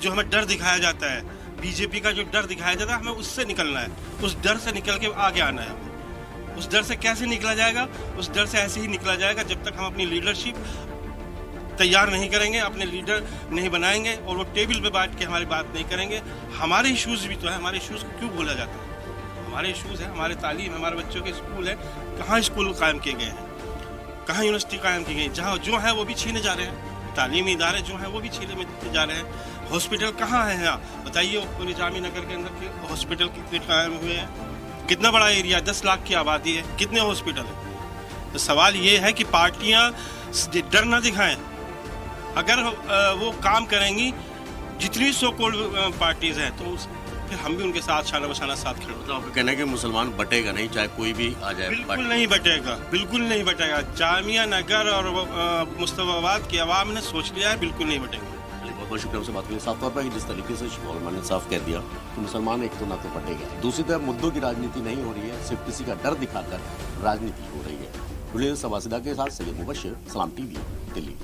जो हमें डर दिखाया जाता है, बीजेपी का जो डर दिखाया जाता है, हमें उससे निकलना है, उस डर से निकल के आगे आना है हमें। उस डर से कैसे निकला जाएगा? उस डर से ऐसे ही निकला जाएगा जब तक हम अपनी लीडरशिप तैयार नहीं करेंगे, अपने लीडर नहीं बनाएंगे और वो टेबल पे बैठ के हमारी बात नहीं करेंगे। हमारे इश्यूज़ भी तो है, हमारे इश्यूज़ को क्यों भूला जाता है? हमारे इश्यूज़ हैं, हमारे तालीम है, हमारे बच्चों के स्कूल है, कहाँ स्कूल कायम किए गए हैं, कहाँ यूनिवर्सिटी कायम की गई? जहाँ जो है वो भी छीने जा रहे हैं, तालीमी इदारे जो हैं वो भी छीने में जा रहे हैं। हॉस्पिटल कहाँ है यहाँ बताइए? पूरे जामी नगर के अंदर के हॉस्पिटल कितने कायम हुए हैं? कितना बड़ा एरिया, 10 लाख की आबादी है, कितने हॉस्पिटल हैं? तो सवाल ये है कि पार्टियाँ डर ना दिखाएं। अगर वो काम करेंगी, जितनी सो कॉल्ड पार्टीज हैं, तो फिर हम भी उनके साथ शाना बशाना साथ खड़े होते हैं। आपका कहना है कि मुसलमान बटेगा नहीं, चाहे कोई भी आ जाए? बिल्कुल नहीं बटेगा, बिल्कुल नहीं बटेगा। जामिया नगर और मुस्तफाबाद की आवाम ने सोच लिया है, बिल्कुल नहीं बटेंगे। बहुत बहुत शुक्रिया, हमसे बात करें। साफ तौर पर जिस तरीके से मौलाना ने साफ कह दिया कि मुसलमान एक तो ना तो बटेगा, दूसरी तरफ मुद्दों की राजनीति नहीं हो रही है, सिर्फ किसी का डर दिखाकर राजनीति हो रही है। जुड़े सवासिदा के साथ सैयद मुबश्शिर, सलाम टीवी, दिल्ली।